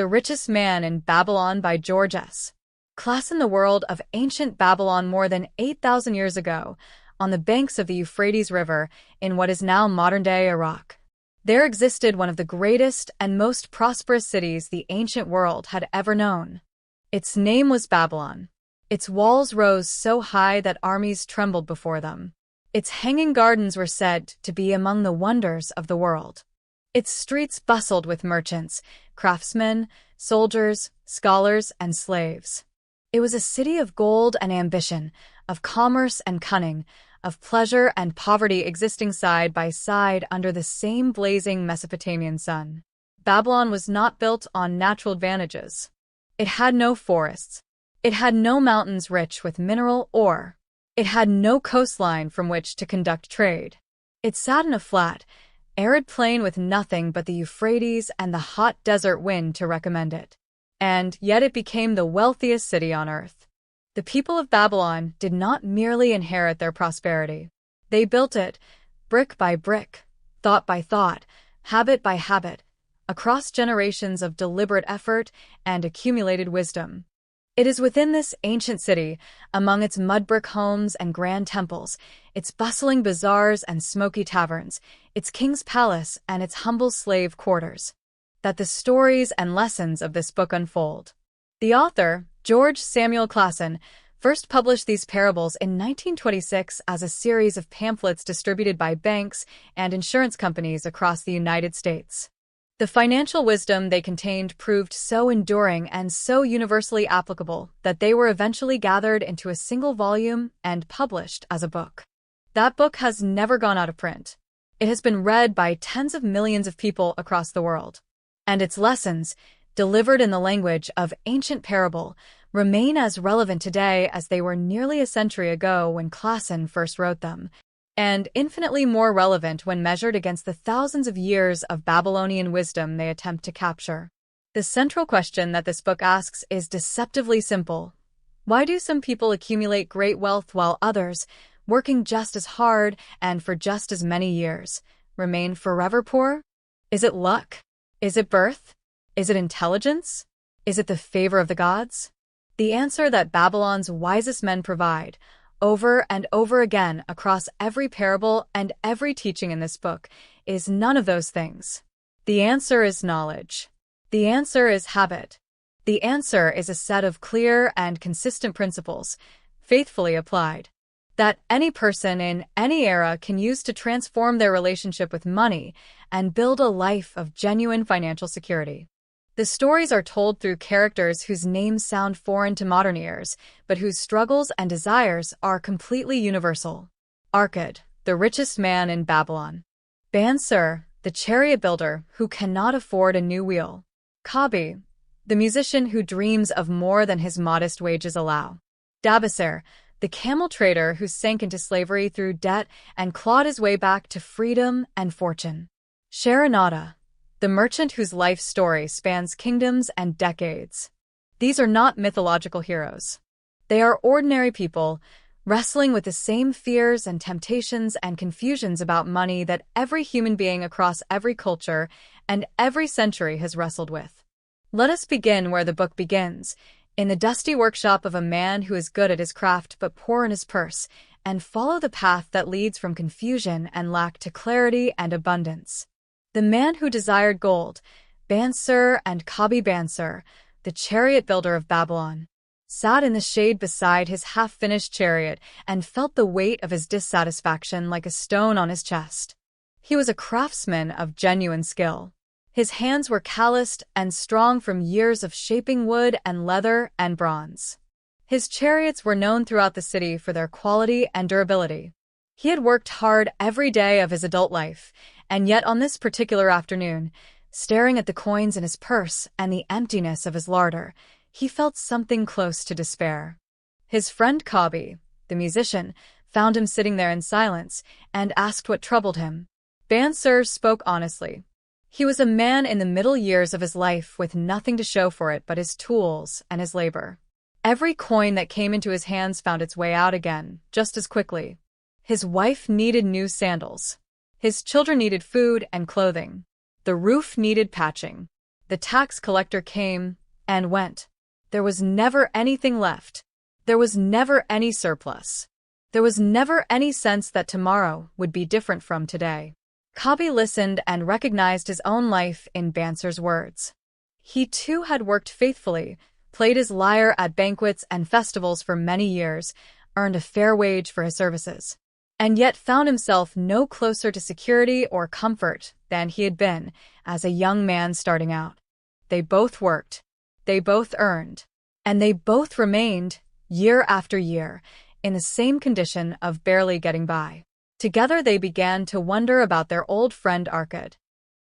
The Richest Man in Babylon by George S. Class. In the world of ancient Babylon more than 8,000 years ago, on the banks of the Euphrates River in what is now modern-day Iraq, there existed one of the greatest and most prosperous cities the ancient world had ever known. Its name was Babylon. Its walls rose so high that armies trembled before them. Its hanging gardens were said to be among the wonders of the world. Its streets bustled with merchants, craftsmen, soldiers, scholars, and slaves. It was a city of gold and ambition, of commerce and cunning, of pleasure and poverty existing side by side under the same blazing Mesopotamian sun. Babylon was not built on natural advantages. It had no forests. It had no mountains rich with mineral ore. It had no coastline from which to conduct trade. It sat in a flat, arid plain with nothing but the Euphrates and the hot desert wind to recommend it. And yet it became the wealthiest city on earth. The people of Babylon did not merely inherit their prosperity. They built it, brick by brick, thought by thought, habit by habit, across generations of deliberate effort and accumulated wisdom. It is within this ancient city, among its mud-brick homes and grand temples, its bustling bazaars and smoky taverns, its king's palace and its humble slave quarters, that the stories and lessons of this book unfold. The author, George Samuel Clason, first published these parables in 1926 as a series of pamphlets distributed by banks and insurance companies across the United States. The financial wisdom they contained proved so enduring and so universally applicable that they were eventually gathered into a single volume and published as a book. That book has never gone out of print. It has been read by tens of millions of people across the world. And its lessons, delivered in the language of ancient parable, remain as relevant today as they were nearly a century ago when Clason first wrote them, and infinitely more relevant when measured against the thousands of years of Babylonian wisdom they attempt to capture. The central question that this book asks is deceptively simple. Why do some people accumulate great wealth while others, working just as hard and for just as many years, remain forever poor? Is it luck? Is it birth? Is it intelligence? Is it the favor of the gods? The answer that Babylon's wisest men provide, over and over again across every parable and every teaching in this book, is none of those things. The answer is knowledge. The answer is habit. The answer is a set of clear and consistent principles, faithfully applied, that any person in any era can use to transform their relationship with money and build a life of genuine financial security. The stories are told through characters whose names sound foreign to modern ears, but whose struggles and desires are completely universal. Arkad, the richest man in Babylon. Bansur, the chariot builder who cannot afford a new wheel. Kabi, the musician who dreams of more than his modest wages allow. Dabasir, the camel trader who sank into slavery through debt and clawed his way back to freedom and fortune. Sharanada, the merchant whose life story spans kingdoms and decades. These are not mythological heroes. They are ordinary people, wrestling with the same fears and temptations and confusions about money that every human being across every culture and every century has wrestled with. Let us begin where the book begins, in the dusty workshop of a man who is good at his craft but poor in his purse, and follow the path that leads from confusion and lack to clarity and abundance. The man who desired gold, Bansur and Kabi Bansur, the chariot builder of Babylon, sat in the shade beside his half-finished chariot and felt the weight of his dissatisfaction like a stone on his chest. He was a craftsman of genuine skill. His hands were calloused and strong from years of shaping wood and leather and bronze. His chariots were known throughout the city for their quality and durability. He had worked hard every day of his adult life, and yet on this particular afternoon, staring at the coins in his purse and the emptiness of his larder, he felt something close to despair. His friend Kabi, the musician, found him sitting there in silence and asked what troubled him. Bansur spoke honestly. He was a man in the middle years of his life with nothing to show for it but his tools and his labor. Every coin that came into his hands found its way out again, just as quickly. His wife needed new sandals. His children needed food and clothing. The roof needed patching. The tax collector came and went. There was never anything left. There was never any surplus. There was never any sense that tomorrow would be different from today. Kabi listened and recognized his own life in Banser's words. He too had worked faithfully, played his lyre at banquets and festivals for many years, earned a fair wage for his services, and yet found himself no closer to security or comfort than he had been as a young man starting out. They both worked, they both earned, and they both remained, year after year, in the same condition of barely getting by. Together they began to wonder about their old friend Arkad.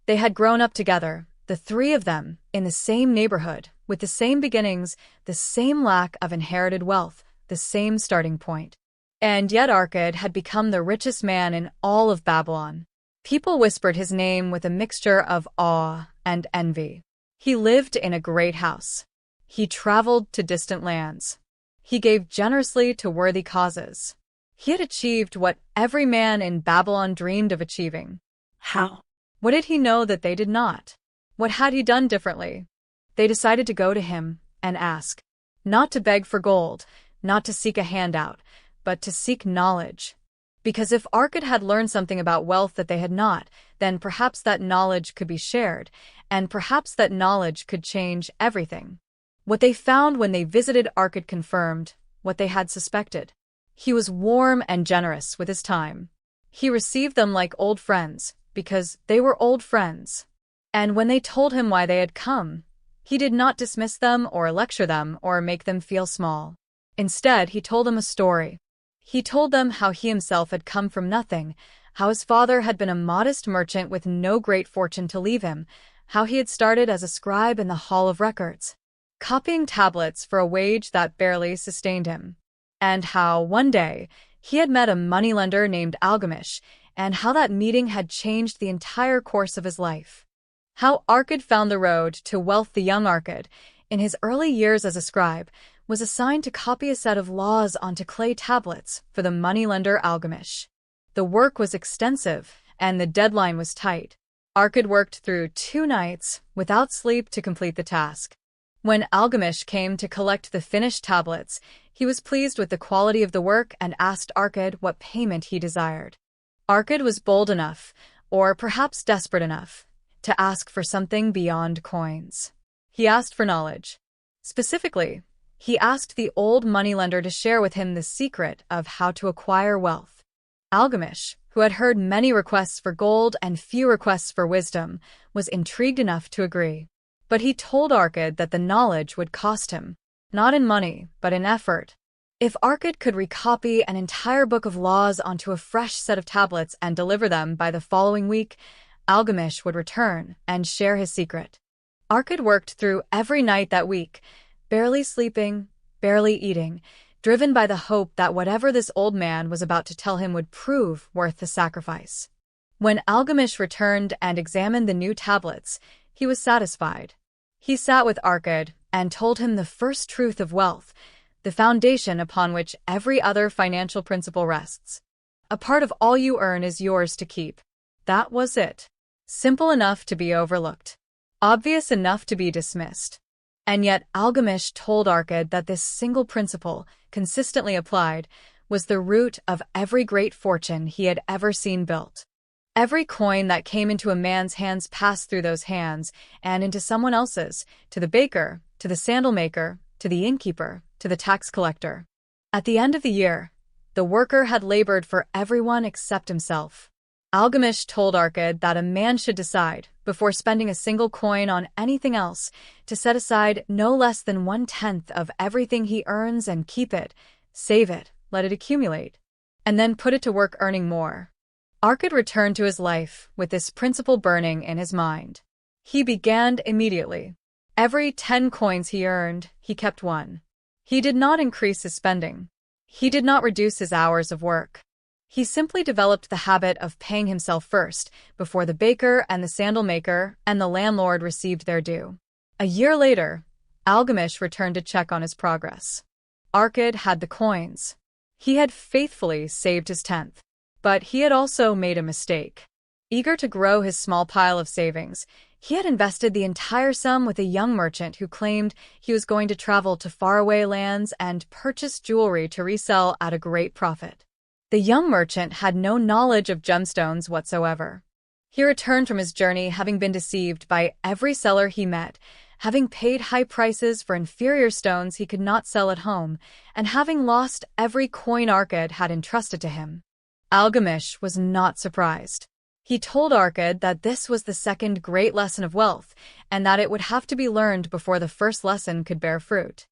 They had grown up together, the three of them, in the same neighborhood, with the same beginnings, the same lack of inherited wealth, the same starting point. And yet Arkad had become the richest man in all of Babylon. People whispered his name with a mixture of awe and envy. He lived in a great house. He traveled to distant lands. He gave generously to worthy causes. He had achieved what every man in Babylon dreamed of achieving. How? What did he know that they did not? What had he done differently? They decided to go to him and ask. Not to beg for gold, not to seek a handout, but to seek knowledge. Because if Arkad had learned something about wealth that they had not, then perhaps that knowledge could be shared, and perhaps that knowledge could change everything. What they found when they visited Arkad confirmed what they had suspected. He was warm and generous with his time. He received them like old friends, because they were old friends. And when they told him why they had come, he did not dismiss them or lecture them or make them feel small. Instead, he told them a story. He told them how he himself had come from nothing, how his father had been a modest merchant with no great fortune to leave him, how he had started as a scribe in the Hall of Records, copying tablets for a wage that barely sustained him, and how, one day, he had met a moneylender named Algamish, and how that meeting had changed the entire course of his life. How Arkad found the road to wealth. The young Arkad, in his early years as a scribe, was assigned to copy a set of laws onto clay tablets for the moneylender Algamish. The work was extensive, and the deadline was tight. Arkad worked through 2 nights without sleep to complete the task. When Algamish came to collect the finished tablets, he was pleased with the quality of the work and asked Arkad what payment he desired. Arkad was bold enough, or perhaps desperate enough, to ask for something beyond coins. He asked for knowledge. Specifically, he asked the old moneylender to share with him the secret of how to acquire wealth. Algamish, who had heard many requests for gold and few requests for wisdom, was intrigued enough to agree. But he told Arkad that the knowledge would cost him, not in money, but in effort. If Arkad could recopy an entire book of laws onto a fresh set of tablets and deliver them by the following week, Algamish would return and share his secret. Arkad worked through every night that week, barely sleeping, barely eating, driven by the hope that whatever this old man was about to tell him would prove worth the sacrifice. When Algamish returned and examined the new tablets, he was satisfied. He sat with Arkad and told him the first truth of wealth, the foundation upon which every other financial principle rests. A part of all you earn is yours to keep. That was it. Simple enough to be overlooked. Obvious enough to be dismissed. And yet Algamish told Arkad that this single principle, consistently applied, was the root of every great fortune he had ever seen built. Every coin that came into a man's hands passed through those hands and into someone else's, to the baker, to the sandal maker, to the innkeeper, to the tax collector. At the end of the year, the worker had labored for everyone except himself. Algamish told Arkad that a man should decide, before spending a single coin on anything else, to set aside no less than 1/10 of everything he earns and keep it, save it, let it accumulate, and then put it to work earning more. Arkad returned to his life with this principle burning in his mind. He began immediately. Every 10 coins he earned, he kept 1. He did not increase his spending. He did not reduce his hours of work. He simply developed the habit of paying himself first, before the baker and the sandal maker and the landlord received their due. A year later, Algamish returned to check on his progress. Arkad had the coins. He had faithfully saved his 10th. But he had also made a mistake. Eager to grow his small pile of savings, He had invested the entire sum with a young merchant who claimed he was going to travel to faraway lands and purchase jewelry to resell at a great profit. The young merchant had no knowledge of gemstones whatsoever. He returned from his journey having been deceived by every seller he met, having paid high prices for inferior stones he could not sell at home, and having lost every coin Arkad had entrusted to him. Algamish was not surprised. He told Arkad that this was the second great lesson of wealth, and that it would have to be learned before the first lesson could bear fruit.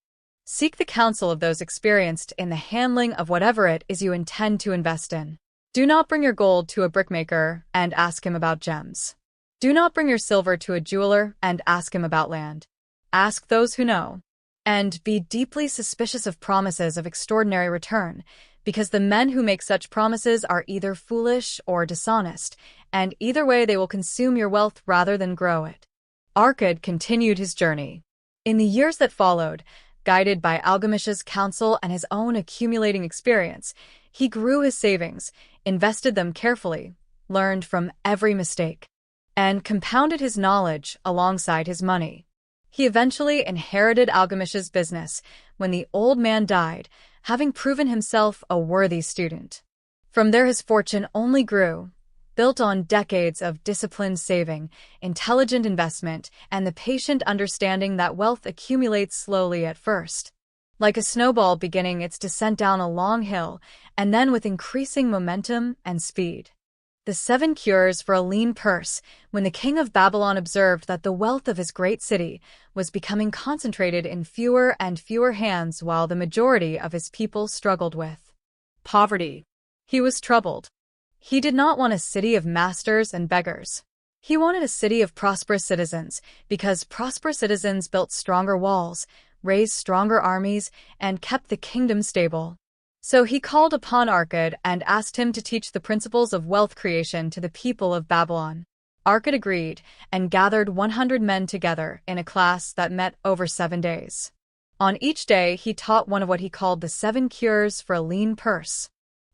Seek the counsel of those experienced in the handling of whatever it is you intend to invest in. Do not bring your gold to a brickmaker and ask him about gems. Do not bring your silver to a jeweler and ask him about land. Ask those who know. And be deeply suspicious of promises of extraordinary return, because the men who make such promises are either foolish or dishonest, and either way they will consume your wealth rather than grow it. Arkad continued his journey. In the years that followed, guided by Algamish's counsel and his own accumulating experience, he grew his savings, invested them carefully, learned from every mistake, and compounded his knowledge alongside his money. He eventually inherited Algamish's business when the old man died, having proven himself a worthy student. From there his fortune only grew, built on decades of disciplined saving, intelligent investment, and the patient understanding that wealth accumulates slowly at first, like a snowball beginning its descent down a long hill, and then with increasing momentum and speed. The 7 cures for a lean purse. When the king of Babylon observed that the wealth of his great city was becoming concentrated in fewer and fewer hands while the majority of his people struggled with poverty, he was troubled. He did not want a city of masters and beggars. He wanted a city of prosperous citizens, because prosperous citizens built stronger walls, raised stronger armies, and kept the kingdom stable. So he called upon Arkad and asked him to teach the principles of wealth creation to the people of Babylon. Arkad agreed and gathered 100 men together in a class that met over 7 days. On each day, he taught one of what he called the 7 cures for a lean purse.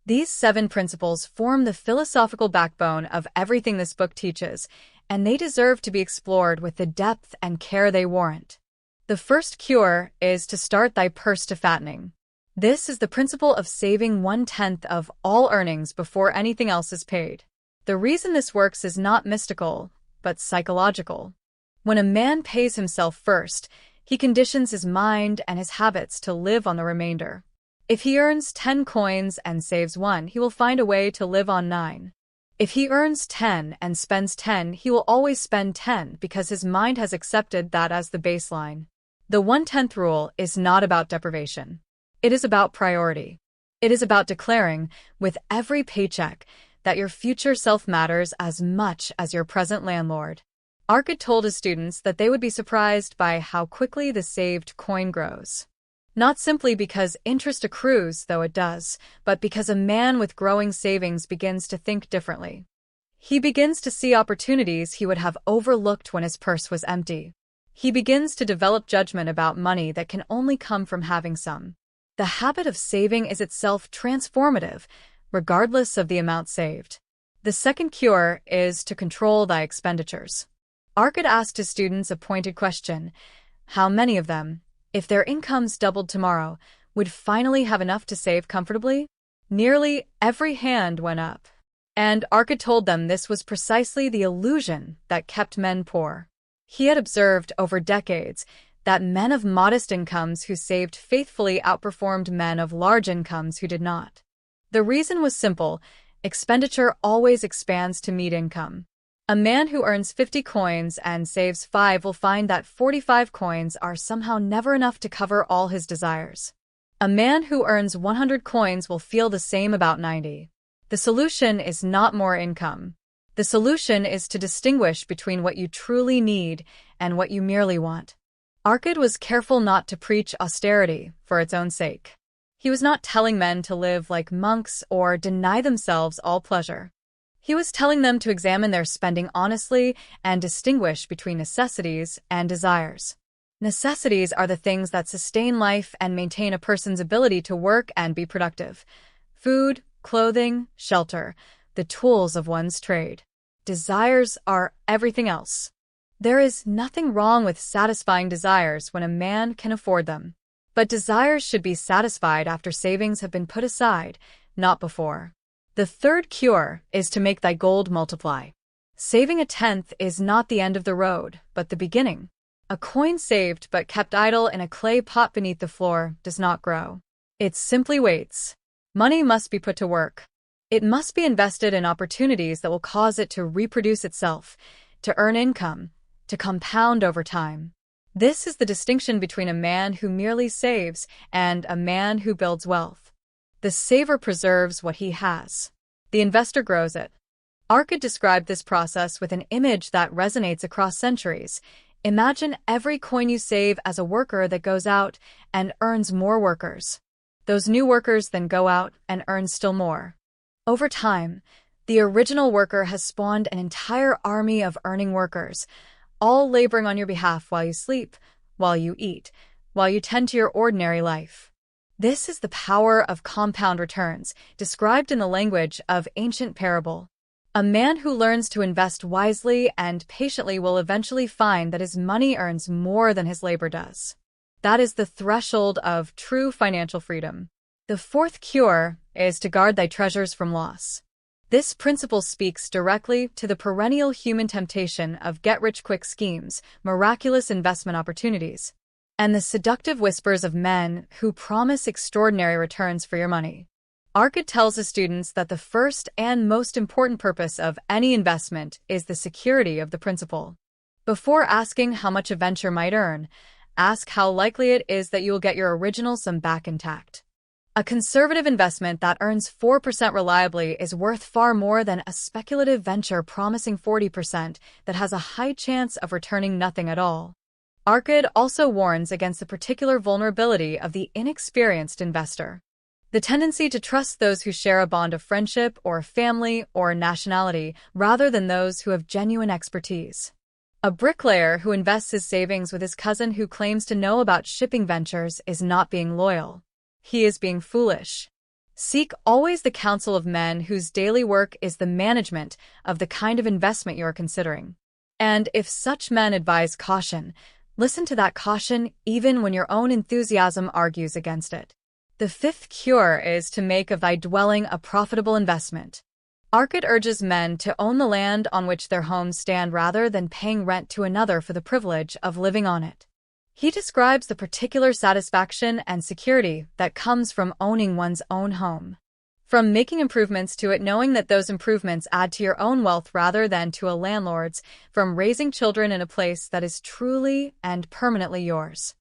These 7 principles form the philosophical backbone of everything this book teaches, and they deserve to be explored with the depth and care they warrant. The first cure is to start thy purse to fattening. This is the principle of saving 1/10 of all earnings before anything else is paid. The reason this works is not mystical, but psychological. When a man pays himself first, he conditions his mind and his habits to live on the remainder. If he earns 10 coins and saves 1, he will find a way to live on 9. If he earns 10 and spends 10, he will always spend 10 because his mind has accepted that as the baseline. The 1/10 rule is not about deprivation. It is about priority. It is about declaring, with every paycheck, that your future self matters as much as your present landlord. Arkad told his students that they would be surprised by how quickly the saved coin grows. Not simply because interest accrues, though it does, but because a man with growing savings begins to think differently. He begins to see opportunities he would have overlooked when his purse was empty. He begins to develop judgment about money that can only come from having some. The habit of saving is itself transformative, regardless of the amount saved. The second cure is to control thy expenditures. Arkad asked his students a pointed question: how many of them, if their incomes doubled tomorrow, would finally have enough to save comfortably? Nearly every hand went up. And Arkad told them this was precisely the illusion that kept men poor. He had observed over decades that men of modest incomes who saved faithfully outperformed men of large incomes who did not. The reason was simple: expenditure always expands to meet income. A man who earns 50 coins and saves 5 will find that 45 coins are somehow never enough to cover all his desires. A man who earns 100 coins will feel the same about 90. The solution is not more income. The solution is to distinguish between what you truly need and what you merely want. Arkad was careful not to preach austerity for its own sake. He was not telling men to live like monks or deny themselves all pleasure. He was telling them to examine their spending honestly and distinguish between necessities and desires. Necessities are the things that sustain life and maintain a person's ability to work and be productive: food, clothing, shelter, the tools of one's trade. Desires are everything else. There is nothing wrong with satisfying desires when a man can afford them. But desires should be satisfied after savings have been put aside, not before. The third cure is to make thy gold multiply. Saving a tenth is not the end of the road, but the beginning. A coin saved but kept idle in a clay pot beneath the floor does not grow. It simply waits. Money must be put to work. It must be invested in opportunities that will cause it to reproduce itself, to earn income, to compound over time. This is the distinction between a man who merely saves and a man who builds wealth. The saver preserves what he has. The investor grows it. Arkad described this process with an image that resonates across centuries. Imagine every coin you save as a worker that goes out and earns more workers. Those new workers then go out and earn still more. Over time, the original worker has spawned an entire army of earning workers, all laboring on your behalf while you sleep, while you eat, while you tend to your ordinary life. This is the power of compound returns, described in the language of ancient parable. A man who learns to invest wisely and patiently will eventually find that his money earns more than his labor does. That is the threshold of true financial freedom. The fourth cure is to guard thy treasures from loss. This principle speaks directly to the perennial human temptation of get-rich-quick schemes, miraculous investment opportunities, and the seductive whispers of men who promise extraordinary returns for your money. Arkad tells his students that the first and most important purpose of any investment is the security of the principal. Before asking how much a venture might earn, ask how likely it is that you will get your original sum back intact. A conservative investment that earns 4% reliably is worth far more than a speculative venture promising 40% that has a high chance of returning nothing at all. Arkad also warns against the particular vulnerability of the inexperienced investor. The tendency to trust those who share a bond of friendship or family or nationality rather than those who have genuine expertise. A bricklayer who invests his savings with his cousin who claims to know about shipping ventures is not being loyal. He is being foolish. Seek always the counsel of men whose daily work is the management of the kind of investment you are considering. And if such men advise caution, listen to that caution even when your own enthusiasm argues against it. The fifth cure is to make of thy dwelling a profitable investment. Arkad urges men to own the land on which their homes stand rather than paying rent to another for the privilege of living on it. He describes the particular satisfaction and security that comes from owning one's own home. From making improvements to it knowing that those improvements add to your own wealth rather than to a landlord's, from raising children in a place that is truly and permanently yours.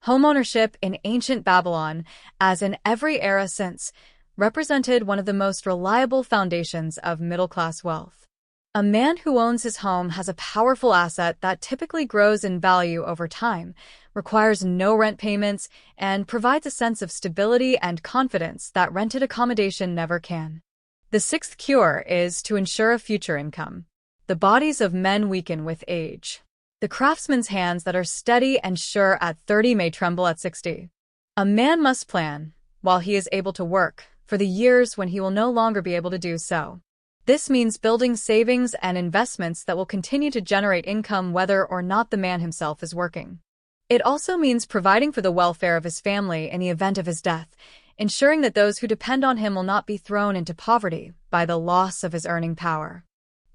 Homeownership in ancient Babylon, as in every era since, represented one of the most reliable foundations of middle-class wealth. A man who owns his home has a powerful asset that typically grows in value over time, requires no rent payments, and provides a sense of stability and confidence that rented accommodation never can. The sixth cure is to ensure a future income. The bodies of men weaken with age. The craftsman's hands that are steady and sure at 30 may tremble at 60. A man must plan, while he is able to work, for the years when he will no longer be able to do so. This means building savings and investments that will continue to generate income whether or not the man himself is working. It also means providing for the welfare of his family in the event of his death, ensuring that those who depend on him will not be thrown into poverty by the loss of his earning power.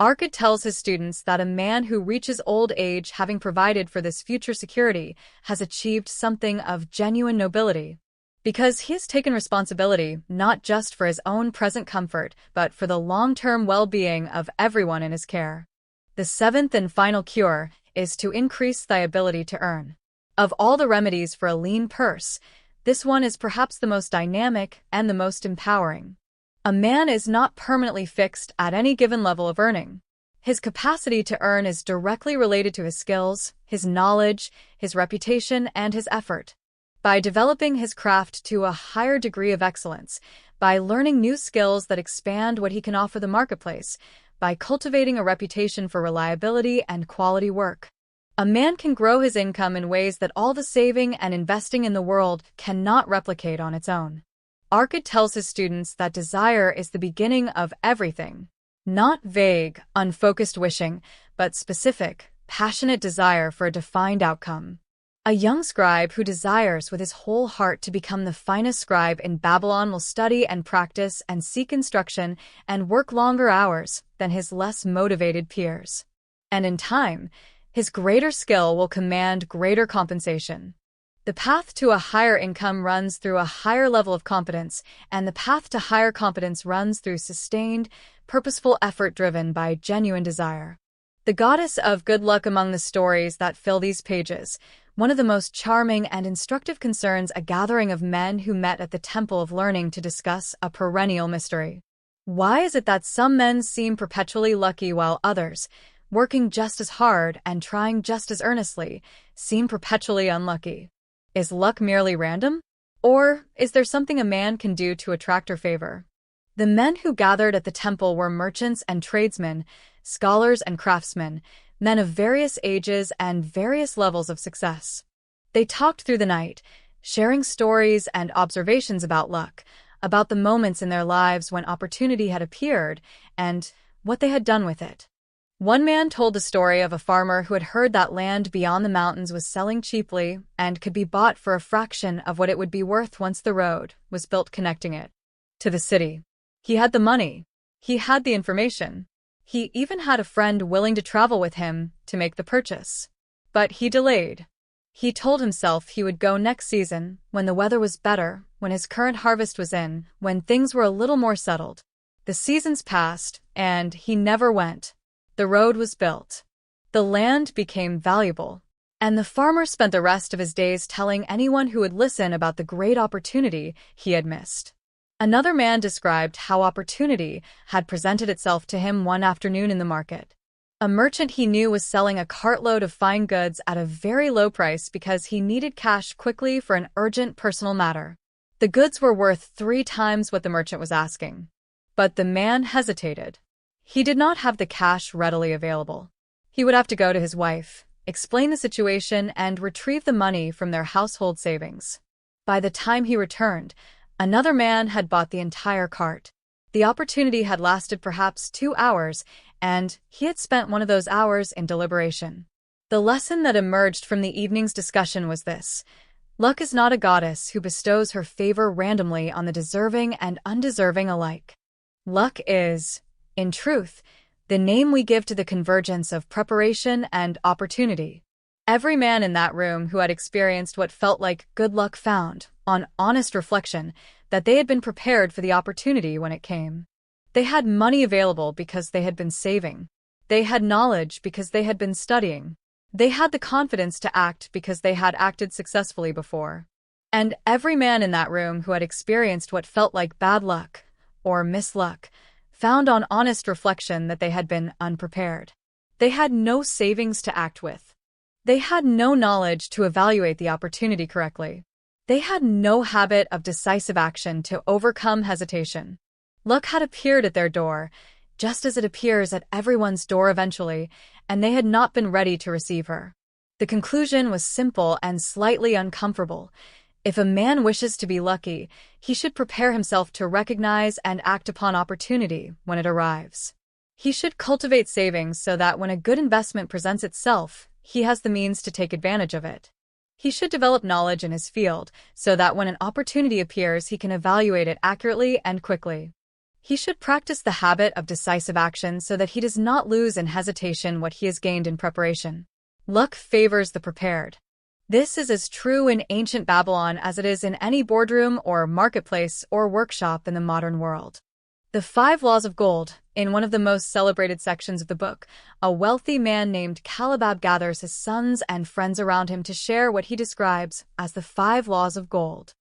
Arkad tells his students that a man who reaches old age having provided for this future security has achieved something of genuine nobility, because he has taken responsibility not just for his own present comfort, but for the long-term well-being of everyone in his care. The seventh and final cure is to increase thy ability to earn. Of all the remedies for a lean purse, this one is perhaps the most dynamic and the most empowering. A man is not permanently fixed at any given level of earning. His capacity to earn is directly related to his skills, his knowledge, his reputation, and his effort. By developing his craft to a higher degree of excellence, by learning new skills that expand what he can offer the marketplace, by cultivating a reputation for reliability and quality work, a man can grow his income in ways that all the saving and investing in the world cannot replicate on its own. Arkad tells his students that desire is the beginning of everything. Not vague, unfocused wishing, but specific, passionate desire for a defined outcome. A young scribe who desires with his whole heart to become the finest scribe in Babylon will study and practice and seek instruction and work longer hours than his less motivated peers. And in time, his greater skill will command greater compensation. The path to a higher income runs through a higher level of competence, and the path to higher competence runs through sustained, purposeful effort driven by genuine desire. The goddess of good luck among the stories that fill these pages, one of the most charming and instructive concerns a gathering of men who met at the Temple of Learning to discuss a perennial mystery. Why is it that some men seem perpetually lucky while others, working just as hard and trying just as earnestly, seem perpetually unlucky? Is luck merely random? Or is there something a man can do to attract her favor? The men who gathered at the temple were merchants and tradesmen, scholars and craftsmen, men of various ages and various levels of success. They talked through the night, sharing stories and observations about luck, about the moments in their lives when opportunity had appeared, and what they had done with it. One man told the story of a farmer who had heard that land beyond the mountains was selling cheaply and could be bought for a fraction of what it would be worth once the road was built connecting it to the city. He had the money. He had the information. He even had a friend willing to travel with him to make the purchase. But he delayed. He told himself he would go next season, when the weather was better, when his current harvest was in, when things were a little more settled. The seasons passed, and he never went. The road was built. The land became valuable. And the farmer spent the rest of his days telling anyone who would listen about the great opportunity he had missed. Another man described how opportunity had presented itself to him one afternoon in the market. A merchant he knew was selling a cartload of fine goods at a very low price because he needed cash quickly for an urgent personal matter. The goods were worth 3 times what the merchant was asking. But the man hesitated. He did not have the cash readily available. He would have to go to his wife, explain the situation, and retrieve the money from their household savings. By the time he returned, another man had bought the entire cart. The opportunity had lasted perhaps 2 hours, and he had spent one of those hours in deliberation. The lesson that emerged from the evening's discussion was this: luck is not a goddess who bestows her favor randomly on the deserving and undeserving alike. Luck is, in truth, the name we give to the convergence of preparation and opportunity. Every man in that room who had experienced what felt like good luck found, on honest reflection, that they had been prepared for the opportunity when it came. They had money available because they had been saving. They had knowledge because they had been studying. They had the confidence to act because they had acted successfully before. And every man in that room who had experienced what felt like bad luck, or misluck, found on honest reflection that they had been unprepared. They had no savings to act with. They had no knowledge to evaluate the opportunity correctly. They had no habit of decisive action to overcome hesitation. Luck had appeared at their door, just as it appears at everyone's door eventually, and they had not been ready to receive her. The conclusion was simple and slightly uncomfortable. If a man wishes to be lucky, he should prepare himself to recognize and act upon opportunity when it arrives. He should cultivate savings so that when a good investment presents itself, he has the means to take advantage of it. He should develop knowledge in his field so that when an opportunity appears, he can evaluate it accurately and quickly. He should practice the habit of decisive action so that he does not lose in hesitation what he has gained in preparation. Luck favors the prepared. This is as true in ancient Babylon as it is in any boardroom or marketplace or workshop in the modern world. The 5 Laws of Gold. In one of the most celebrated sections of the book, a wealthy man named Calabab gathers his sons and friends around him to share what he describes as the 5 Laws of Gold.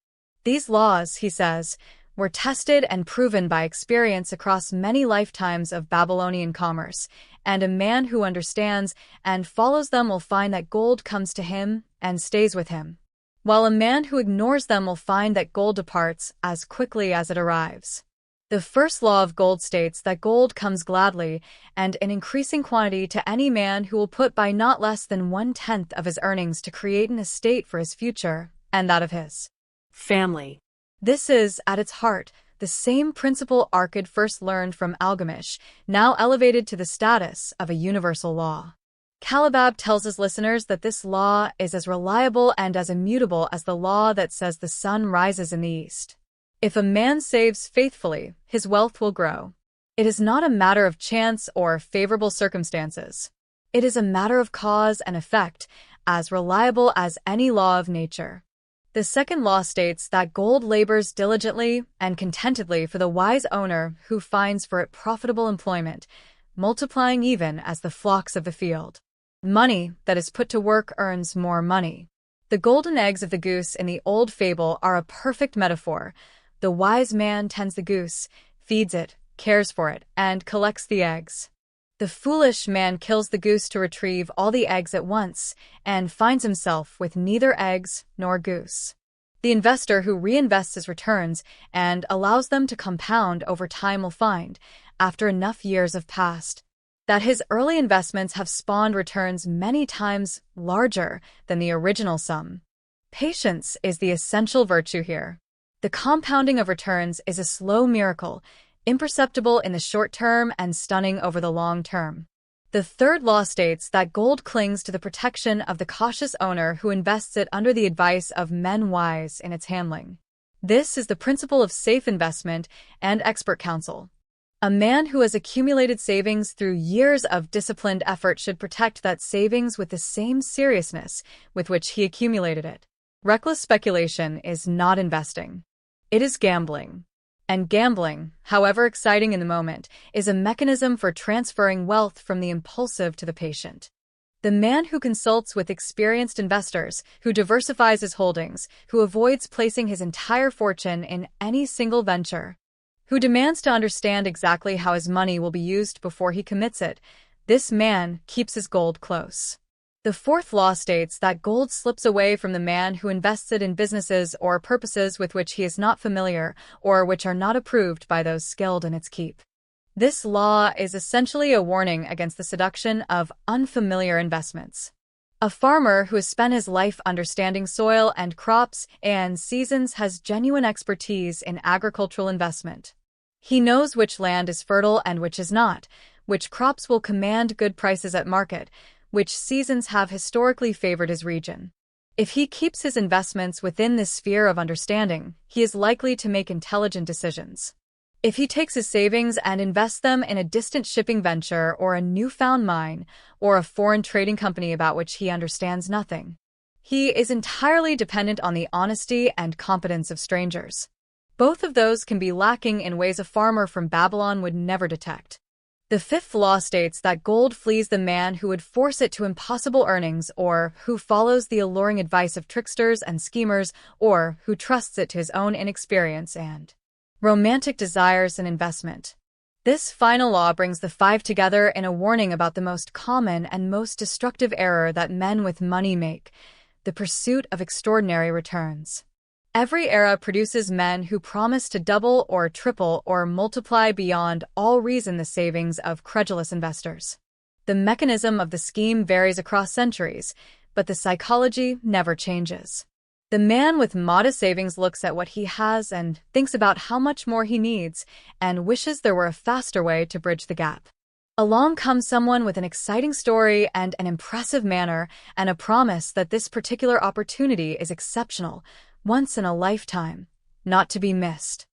These laws, he says, were tested and proven by experience across many lifetimes of Babylonian commerce, and a man who understands and follows them will find that gold comes to him and stays with him, while a man who ignores them will find that gold departs as quickly as it arrives. The first law of gold states that gold comes gladly and in increasing quantity to any man who will put by not less than 1/10 of his earnings to create an estate for his future and that of his family. This is, at its heart, the same principle Arkad first learned from Algamish, now elevated to the status of a universal law. Calabab tells his listeners that this law is as reliable and as immutable as the law that says the sun rises in the east. If a man saves faithfully, his wealth will grow. It is not a matter of chance or favorable circumstances. It is a matter of cause and effect, as reliable as any law of nature. The second law states that gold labors diligently and contentedly for the wise owner who finds for it profitable employment, multiplying even as the flocks of the field. Money that is put to work earns more money. The golden eggs of the goose in the old fable are a perfect metaphor. The wise man tends the goose, feeds it, cares for it, and collects the eggs. The foolish man kills the goose to retrieve all the eggs at once and finds himself with neither eggs nor goose. The investor who reinvests his returns and allows them to compound over time will find, after enough years have passed, that his early investments have spawned returns many times larger than the original sum. Patience is the essential virtue here. The compounding of returns is a slow miracle, imperceptible in the short term and stunning over the long term. The third law states that gold clings to the protection of the cautious owner who invests it under the advice of men wise in its handling. This is the principle of safe investment and expert counsel. A man who has accumulated savings through years of disciplined effort should protect that savings with the same seriousness with which he accumulated it. Reckless speculation is not investing. It is gambling. And gambling, however exciting in the moment, is a mechanism for transferring wealth from the impulsive to the patient. The man who consults with experienced investors, who diversifies his holdings, who avoids placing his entire fortune in any single venture, who demands to understand exactly how his money will be used before he commits it, this man keeps his gold close. The fourth law states that gold slips away from the man who invests it in businesses or purposes with which he is not familiar or which are not approved by those skilled in its keep. This law is essentially a warning against the seduction of unfamiliar investments. A farmer who has spent his life understanding soil and crops and seasons has genuine expertise in agricultural investment. He knows which land is fertile and which is not, which crops will command good prices at market, which seasons have historically favored his region. If he keeps his investments within this sphere of understanding, he is likely to make intelligent decisions. If he takes his savings and invests them in a distant shipping venture or a newfound mine or a foreign trading company about which he understands nothing, he is entirely dependent on the honesty and competence of strangers. Both of those can be lacking in ways a farmer from Babylon would never detect. The fifth law states that gold flees the man who would force it to impossible earnings or who follows the alluring advice of tricksters and schemers or who trusts it to his own inexperience and romantic desires and investment. This final law brings the five together in a warning about the most common and most destructive error that men with money make, the pursuit of extraordinary returns. Every era produces men who promise to double or triple or multiply beyond all reason the savings of credulous investors. The mechanism of the scheme varies across centuries, but the psychology never changes. The man with modest savings looks at what he has and thinks about how much more he needs and wishes there were a faster way to bridge the gap. Along comes someone with an exciting story and an impressive manner and a promise that this particular opportunity is exceptional, once in a lifetime, not to be missed.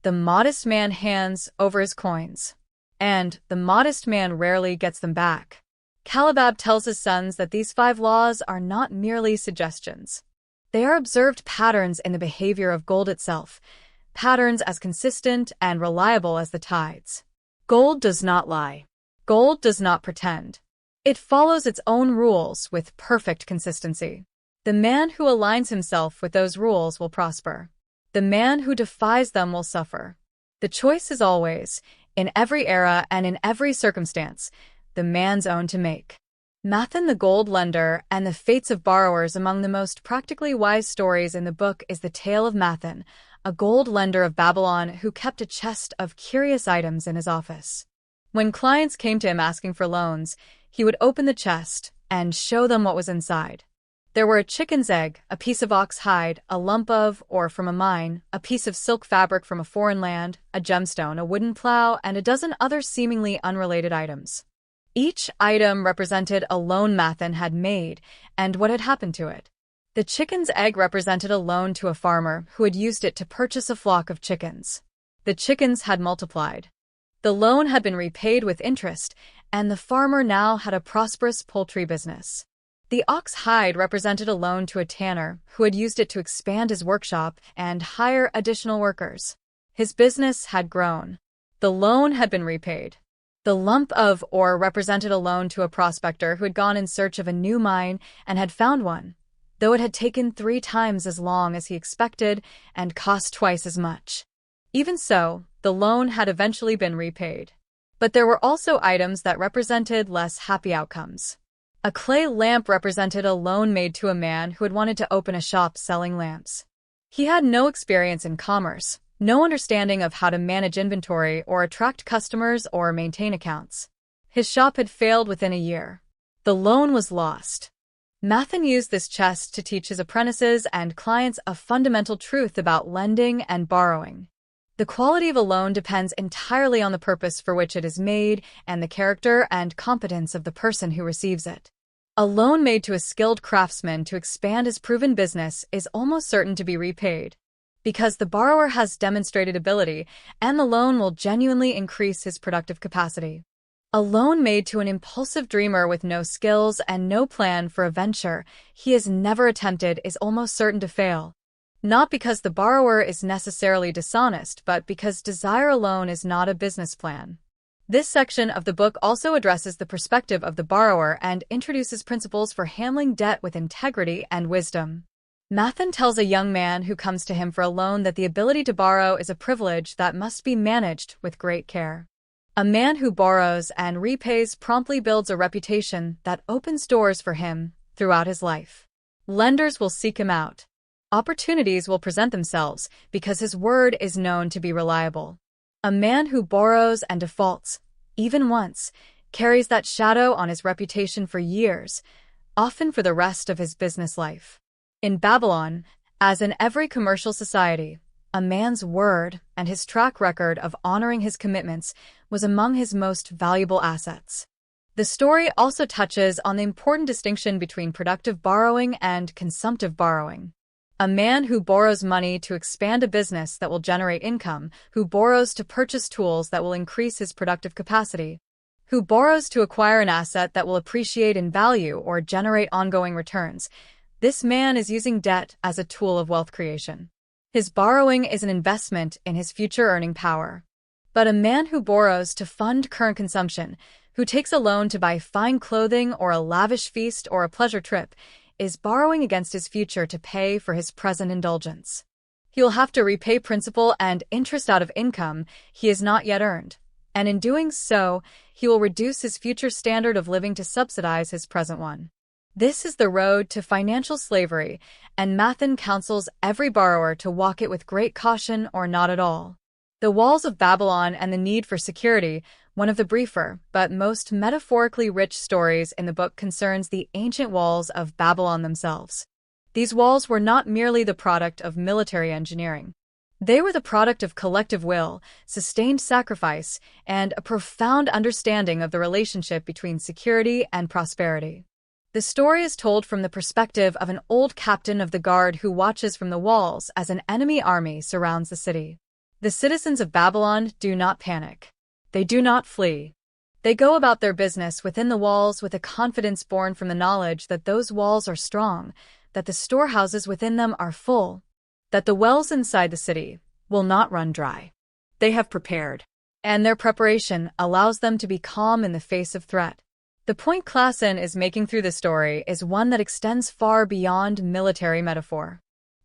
The modest man hands over his coins, and the modest man rarely gets them back. Calabab tells his sons that these 5 laws are not merely suggestions. They are observed patterns in the behavior of gold itself, patterns as consistent and reliable as the tides. Gold does not lie. Gold does not pretend. It follows its own rules with perfect consistency. The man who aligns himself with those rules will prosper. The man who defies them will suffer. The choice is always, in every era and in every circumstance, the man's own to make. Mathan the gold lender and the fates of borrowers. Among the most practically wise stories in the book is the tale of Mathan, a gold lender of Babylon who kept a chest of curious items in his office. When clients came to him asking for loans, he would open the chest and show them what was inside. There were a chicken's egg, a piece of ox hide, a lump of, or from a mine, a piece of silk fabric from a foreign land, a gemstone, a wooden plow, and a dozen other seemingly unrelated items. Each item represented a loan Mathan had made and what had happened to it. The chicken's egg represented a loan to a farmer who had used it to purchase a flock of chickens. The chickens had multiplied. The loan had been repaid with interest, and the farmer now had a prosperous poultry business. The ox hide represented a loan to a tanner who had used it to expand his workshop and hire additional workers. His business had grown. The loan had been repaid. The lump of ore represented a loan to a prospector who had gone in search of a new mine and had found one, though it had taken 3 times as long as he expected and cost twice as much. Even so, the loan had eventually been repaid. But there were also items that represented less happy outcomes. A clay lamp represented a loan made to a man who had wanted to open a shop selling lamps. He had no experience in commerce, no understanding of how to manage inventory or attract customers or maintain accounts. His shop had failed within a year. The loan was lost. Mathan used this chest to teach his apprentices and clients a fundamental truth about lending and borrowing. The quality of a loan depends entirely on the purpose for which it is made and the character and competence of the person who receives it. A loan made to a skilled craftsman to expand his proven business is almost certain to be repaid, because the borrower has demonstrated ability and the loan will genuinely increase his productive capacity. A loan made to an impulsive dreamer with no skills and no plan for a venture he has never attempted is almost certain to fail. Not because the borrower is necessarily dishonest, but because desire alone is not a business plan. This section of the book also addresses the perspective of the borrower and introduces principles for handling debt with integrity and wisdom. Mathan tells a young man who comes to him for a loan that the ability to borrow is a privilege that must be managed with great care. A man who borrows and repays promptly builds a reputation that opens doors for him throughout his life. Lenders will seek him out. Opportunities will present themselves because his word is known to be reliable. A man who borrows and defaults, even once, carries that shadow on his reputation for years, often for the rest of his business life. In Babylon, as in every commercial society, a man's word and his track record of honoring his commitments was among his most valuable assets. The story also touches on the important distinction between productive borrowing and consumptive borrowing. A man who borrows money to expand a business that will generate income, who borrows to purchase tools that will increase his productive capacity, who borrows to acquire an asset that will appreciate in value or generate ongoing returns. This man is using debt as a tool of wealth creation. His borrowing is an investment in his future earning power. But a man who borrows to fund current consumption, who takes a loan to buy fine clothing or a lavish feast or a pleasure trip, is borrowing against his future to pay for his present indulgence. He will have to repay principal and interest out of income he has not yet earned, and in doing so, he will reduce his future standard of living to subsidize his present one. This is the road to financial slavery, and Mathan counsels every borrower to walk it with great caution or not at all. The Walls of Babylon and the Need for Security, one of the briefer but most metaphorically rich stories in the book, concerns the ancient walls of Babylon themselves. These walls were not merely the product of military engineering. They were the product of collective will, sustained sacrifice, and a profound understanding of the relationship between security and prosperity. The story is told from the perspective of an old captain of the guard who watches from the walls as an enemy army surrounds the city. The citizens of Babylon do not panic. They do not flee. They go about their business within the walls with a confidence born from the knowledge that those walls are strong, that the storehouses within them are full, that the wells inside the city will not run dry. They have prepared, and their preparation allows them to be calm in the face of threat. The point Klassen is making through the story is one that extends far beyond military metaphor.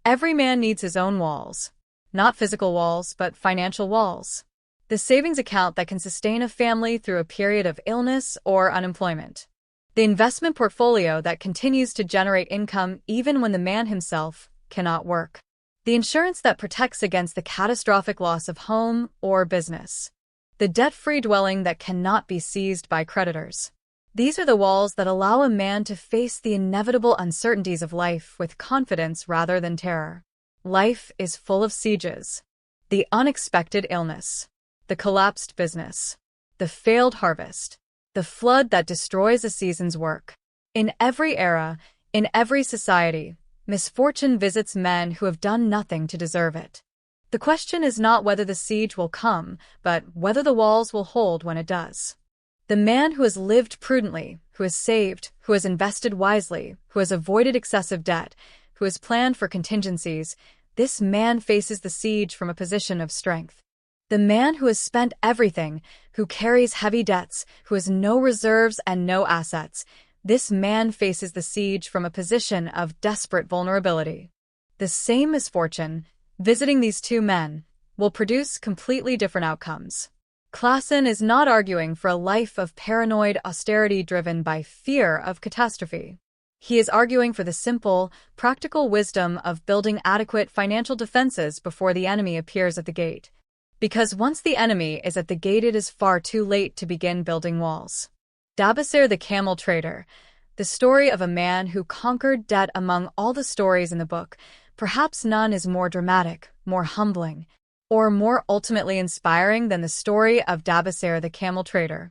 Every man needs his own walls. Not physical walls, but financial walls. The savings account that can sustain a family through a period of illness or unemployment. The investment portfolio that continues to generate income even when the man himself cannot work. The insurance that protects against the catastrophic loss of home or business. The debt-free dwelling that cannot be seized by creditors. These are the walls that allow a man to face the inevitable uncertainties of life with confidence rather than terror. Life is full of sieges. The unexpected illness. The collapsed business. The failed harvest. the flood that destroys a season's work. In every era, in every society, misfortune visits men who have done nothing to deserve it. The question is not whether the siege will come, but whether the walls will hold when it does. The man who has lived prudently, who has saved, who has invested wisely, who has avoided excessive debt, who has planned for contingencies, this man faces the siege from a position of strength. The man who has spent everything, who carries heavy debts, who has no reserves and no assets, this man faces the siege from a position of desperate vulnerability. The same misfortune, visiting these two men, will produce completely different outcomes. Klassen is not arguing for a life of paranoid austerity driven by fear of catastrophe. He is arguing for the simple, practical wisdom of building adequate financial defenses before the enemy appears at the gate. Because once the enemy is at the gate, it is far too late to begin building walls. Dabasir the Camel Trader, the story of a man who conquered debt. Among all the stories in the book, perhaps none is more dramatic, more humbling, or more ultimately inspiring than the story of Dabasir the Camel Trader.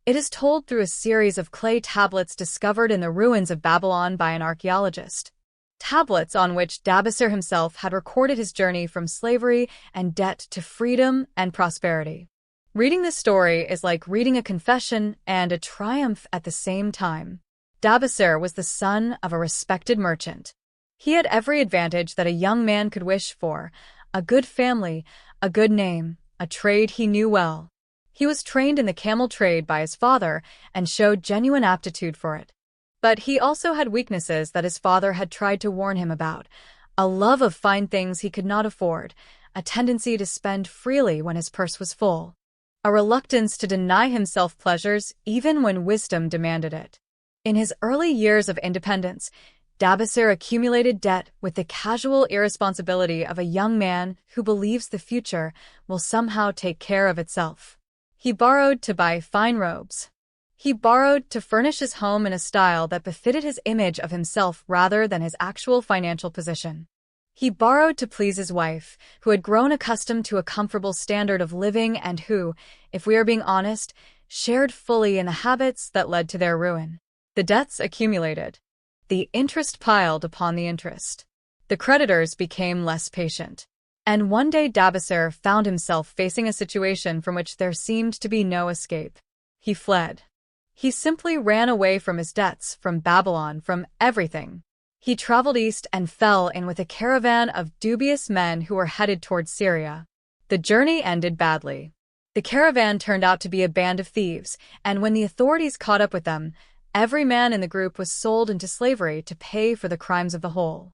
It is told through a series of clay tablets discovered in the ruins of Babylon by an archaeologist. Tablets on which Dabasir himself had recorded his journey from slavery and debt to freedom and prosperity. Reading this story is like reading a confession and a triumph at the same time. Dabasir was the son of a respected merchant. He had every advantage that a young man could wish for: a good family, a good name, a trade he knew well. He was trained in the camel trade by his father and showed genuine aptitude for it. But he also had weaknesses that his father had tried to warn him about: a love of fine things he could not afford, a tendency to spend freely when his purse was full, a reluctance to deny himself pleasures even when wisdom demanded it. In his early years of independence, Dabasir accumulated debt with the casual irresponsibility of a young man who believes the future will somehow take care of itself. He borrowed to buy fine robes. He borrowed to furnish his home in a style that befitted his image of himself rather than his actual financial position. He borrowed to please his wife, who had grown accustomed to a comfortable standard of living and who, if we are being honest, shared fully in the habits that led to their ruin. The debts accumulated. The interest piled upon the interest. The creditors became less patient. And one day Dabasir found himself facing a situation from which there seemed to be no escape. He fled. He simply ran away from his debts, from Babylon, from everything. He traveled east and fell in with a caravan of dubious men who were headed toward Syria. The journey ended badly. The caravan turned out to be a band of thieves, and when the authorities caught up with them, every man in the group was sold into slavery to pay for the crimes of the whole.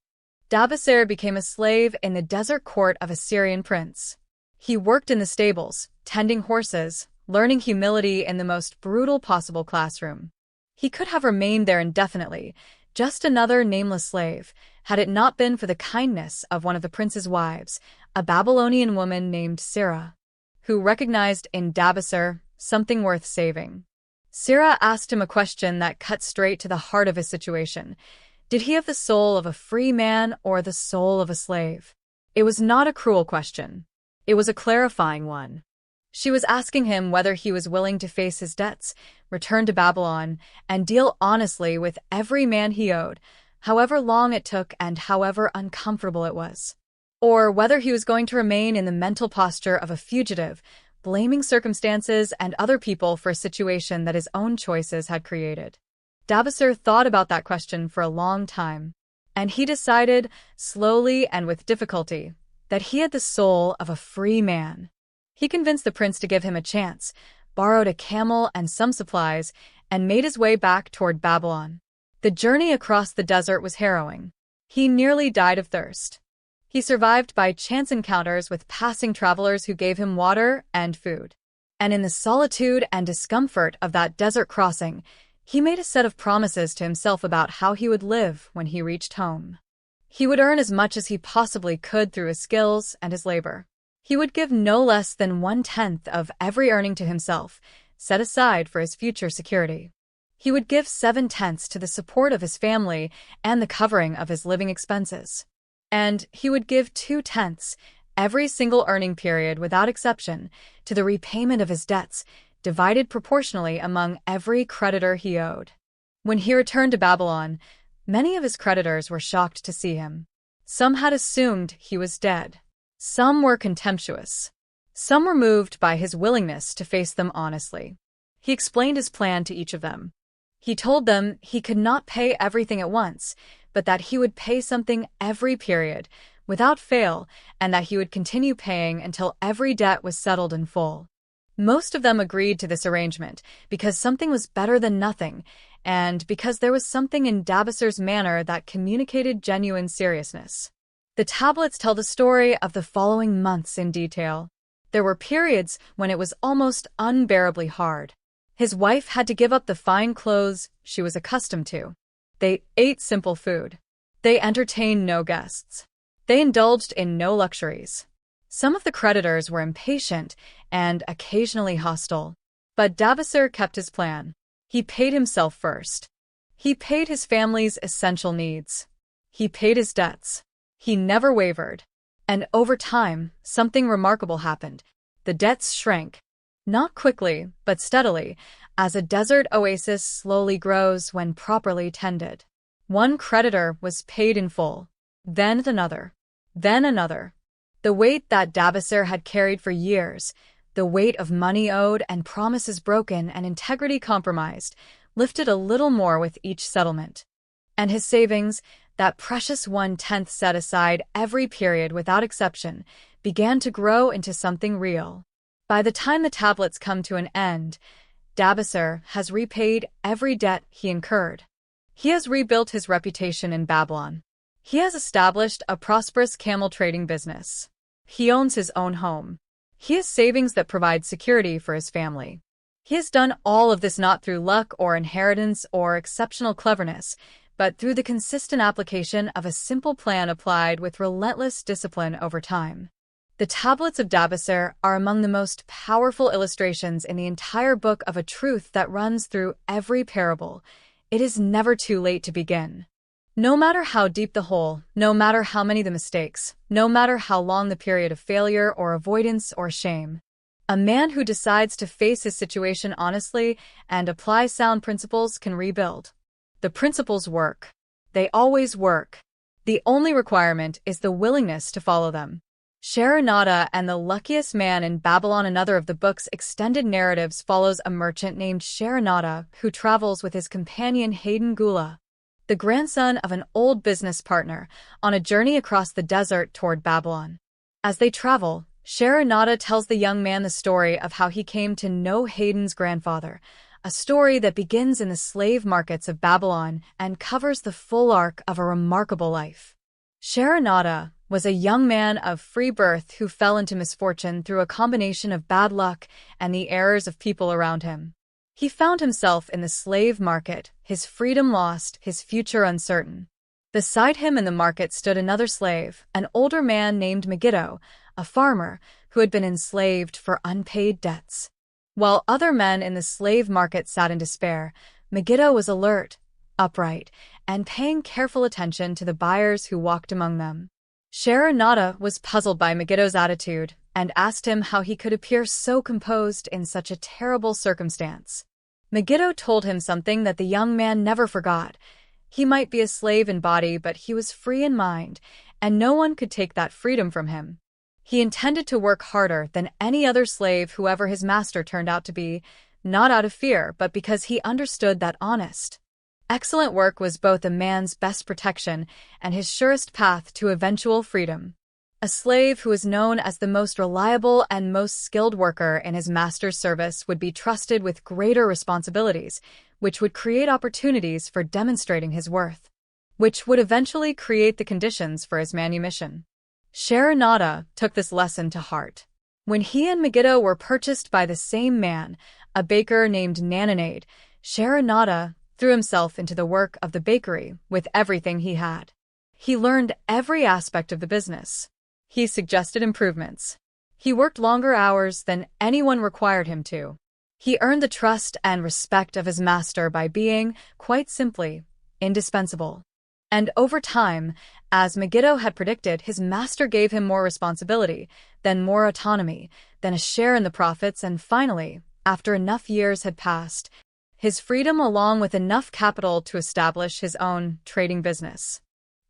Dabasir became a slave in the desert court of a Syrian prince. He worked in the stables, tending horses, learning humility in the most brutal possible classroom. He could have remained there indefinitely, just another nameless slave, had it not been for the kindness of one of the prince's wives, a Babylonian woman named Sirah, who recognized in Dabasir something worth saving. Sirah asked him a question that cut straight to the heart of his situation. Did he have the soul of a free man or the soul of a slave? It was not a cruel question. It was a clarifying one. She was asking him whether he was willing to face his debts, return to Babylon, and deal honestly with every man he owed, however long it took and however uncomfortable it was. Or whether he was going to remain in the mental posture of a fugitive, blaming circumstances and other people for a situation that his own choices had created. Dabasir thought about that question for a long time, and he decided, slowly and with difficulty, that he had the soul of a free man. He convinced the prince to give him a chance, borrowed a camel and some supplies, and made his way back toward Babylon. The journey across the desert was harrowing. He nearly died of thirst. He survived by chance encounters with passing travelers who gave him water and food. And in the solitude and discomfort of that desert crossing, he made a set of promises to himself about how he would live when he reached home. He would earn as much as he possibly could through his skills and his labor. He would give no less than 1/10 of every earning to himself, set aside for his future security. He would give 7/10 to the support of his family and the covering of his living expenses. And he would give 2/10, every single earning period without exception, to the repayment of his debts, divided proportionally among every creditor he owed. When he returned to Babylon, many of his creditors were shocked to see him. Some had assumed he was dead. Some were contemptuous. Some were moved by his willingness to face them honestly. He explained his plan to each of them. He told them he could not pay everything at once, but that he would pay something every period, without fail, and that he would continue paying until every debt was settled in full. Most of them agreed to this arrangement because something was better than nothing, and because there was something in Dabasir's manner that communicated genuine seriousness. The tablets tell the story of the following months in detail. There were periods when it was almost unbearably hard. His wife had to give up the fine clothes she was accustomed to. They ate simple food. They entertained no guests. They indulged in no luxuries. Some of the creditors were impatient and occasionally hostile. But Dabasir kept his plan. He paid himself first. He paid his family's essential needs. He paid his debts. He never wavered. And over time, something remarkable happened. The debts shrank. Not quickly, but steadily, as a desert oasis slowly grows when properly tended. One creditor was paid in full. Then another. Then another. The weight that Dabasir had carried for years, the weight of money owed and promises broken and integrity compromised, lifted a little more with each settlement. And his savings, that precious 1/10 set aside every period without exception, began to grow into something real. By the time the tablets come to an end, Dabasir has repaid every debt he incurred. He has rebuilt his reputation in Babylon. He has established a prosperous camel trading business. He owns his own home. He has savings that provide security for his family. He has done all of this not through luck or inheritance or exceptional cleverness, but through the consistent application of a simple plan applied with relentless discipline over time. The tablets of Dabasir are among the most powerful illustrations in the entire book of a truth that runs through every parable. It is never too late to begin. No matter how deep the hole, no matter how many the mistakes, no matter how long the period of failure or avoidance or shame, a man who decides to face his situation honestly and apply sound principles can rebuild. The principles work. They always work. The only requirement is the willingness to follow them. Sharonada and the Luckiest Man in Babylon. Another of the book's extended narratives follows a merchant named Sharonada who travels with his companion Hayden Gula, the grandson of an old business partner, on a journey across the desert toward Babylon. As they travel, Sharonada tells the young man the story of how he came to know Hayden's grandfather, a story that begins in the slave markets of Babylon and covers the full arc of a remarkable life. Sharonada was a young man of free birth who fell into misfortune through a combination of bad luck and the errors of people around him. He found himself in the slave market, his freedom lost, his future uncertain. Beside him in the market stood another slave, an older man named Megiddo, a farmer who had been enslaved for unpaid debts. While other men in the slave market sat in despair, Megiddo was alert, upright, and paying careful attention to the buyers who walked among them. Sharonada was puzzled by Megiddo's attitude and asked him how he could appear so composed in such a terrible circumstance. Megiddo told him something that the young man never forgot. He might be a slave in body, but he was free in mind, and no one could take that freedom from him. He intended to work harder than any other slave, whoever his master turned out to be, not out of fear, but because he understood that honest, excellent work was both a man's best protection and his surest path to eventual freedom. A slave who was known as the most reliable and most skilled worker in his master's service would be trusted with greater responsibilities, which would create opportunities for demonstrating his worth, which would eventually create the conditions for his manumission. Sharonada took this lesson to heart. When he and Megiddo were purchased by the same man, a baker named Nananade, Sharonada threw himself into the work of the bakery with everything he had. He learned every aspect of the business. He suggested improvements. He worked longer hours than anyone required him to. He earned the trust and respect of his master by being, quite simply, indispensable. And over time, as Megiddo had predicted, his master gave him more responsibility, then more autonomy, then a share in the profits, and finally, after enough years had passed, his freedom along with enough capital to establish his own trading business.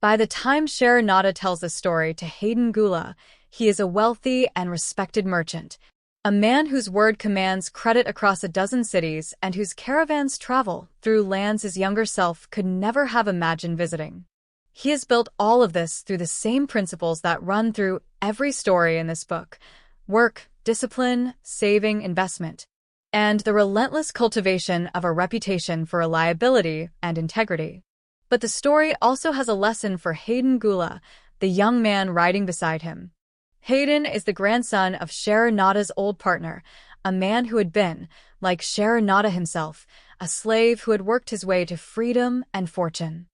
By the time Sharanada tells the story to Hayden Gula, he is a wealthy and respected merchant, a man whose word commands credit across a dozen cities and whose caravans travel through lands his younger self could never have imagined visiting. He has built all of this through the same principles that run through every story in this book: work, discipline, saving, investment, and the relentless cultivation of a reputation for reliability and integrity. But the story also has a lesson for Hayden Gula, the young man riding beside him. Hayden is the grandson of Sharanada's old partner, a man who had been, like Sharanada himself, a slave who had worked his way to freedom and fortune.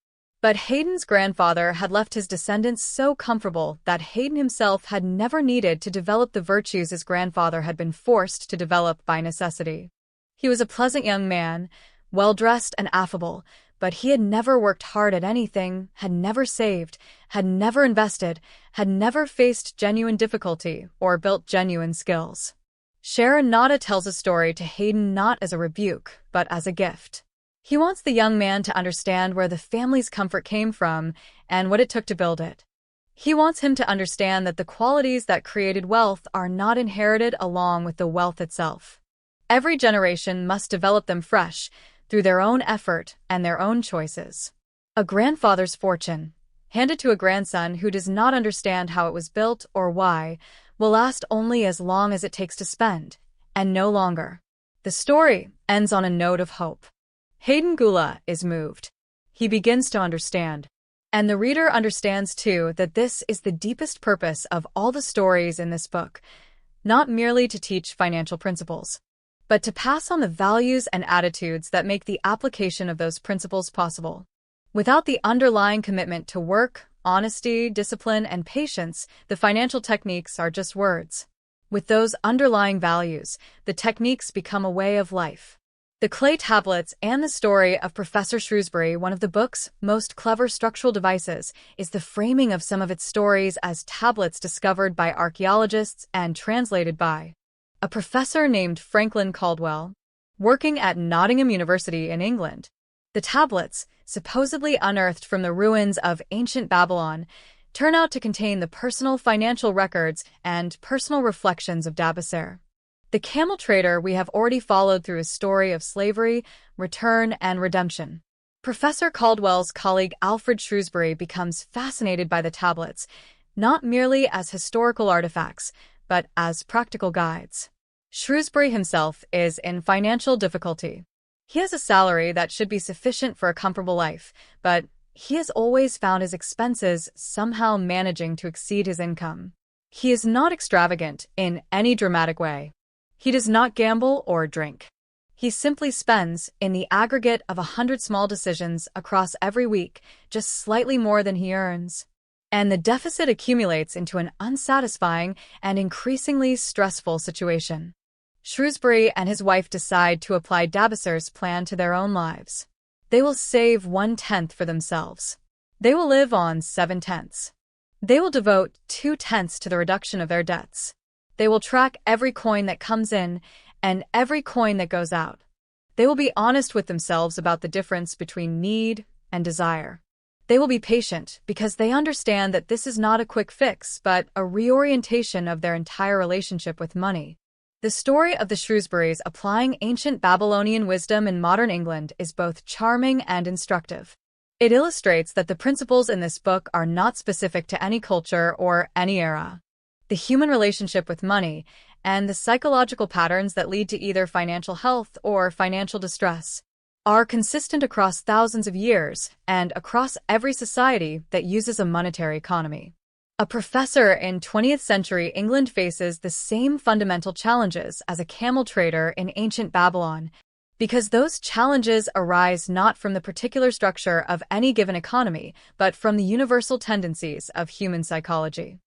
But Hayden's grandfather had left his descendants so comfortable that Hayden himself had never needed to develop the virtues his grandfather had been forced to develop by necessity. He was a pleasant young man, well-dressed and affable, but he had never worked hard at anything, had never saved, had never invested, had never faced genuine difficulty or built genuine skills. Sharanada tells a story to Hayden not as a rebuke, but as a gift. He wants the young man to understand where the family's comfort came from and what it took to build it. He wants him to understand that the qualities that created wealth are not inherited along with the wealth itself. Every generation must develop them fresh, through their own effort and their own choices. A grandfather's fortune, handed to a grandson who does not understand how it was built or why, will last only as long as it takes to spend, and no longer. The story ends on a note of hope. Hayden Gula is moved. He begins to understand. And the reader understands too that this is the deepest purpose of all the stories in this book, not merely to teach financial principles, but to pass on the values and attitudes that make the application of those principles possible. Without the underlying commitment to work, honesty, discipline, and patience, the financial techniques are just words. With those underlying values, the techniques become a way of life. The clay tablets and the story of Professor Shrewsbury, one of the book's most clever structural devices, is the framing of some of its stories as tablets discovered by archaeologists and translated by a professor named Franklin Caldwell, working at Nottingham University in England. The tablets, supposedly unearthed from the ruins of ancient Babylon, turn out to contain the personal financial records and personal reflections of Dabasir, the camel trader we have already followed through his story of slavery, return, and redemption. Professor Caldwell's colleague Alfred Shrewsbury becomes fascinated by the tablets, not merely as historical artifacts, but as practical guides. Shrewsbury himself is in financial difficulty. He has a salary that should be sufficient for a comfortable life, but he has always found his expenses somehow managing to exceed his income. He is not extravagant in any dramatic way. He does not gamble or drink. He simply spends, in the aggregate of 100 small decisions across every week, just slightly more than he earns. And the deficit accumulates into an unsatisfying and increasingly stressful situation. Shrewsbury and his wife decide to apply Dabasir's plan to their own lives. They will save 1/10 for themselves. They will live on 7/10. They will devote 2/10 to the reduction of their debts. They will track every coin that comes in and every coin that goes out. They will be honest with themselves about the difference between need and desire. They will be patient because they understand that this is not a quick fix, but a reorientation of their entire relationship with money. The story of the Shrewsburys applying ancient Babylonian wisdom in modern England is both charming and instructive. It illustrates that the principles in this book are not specific to any culture or any era. The human relationship with money and the psychological patterns that lead to either financial health or financial distress are consistent across thousands of years and across every society that uses a monetary economy. A professor in 20th century England faces the same fundamental challenges as a camel trader in ancient Babylon, because those challenges arise not from the particular structure of any given economy, but from the universal tendencies of human psychology.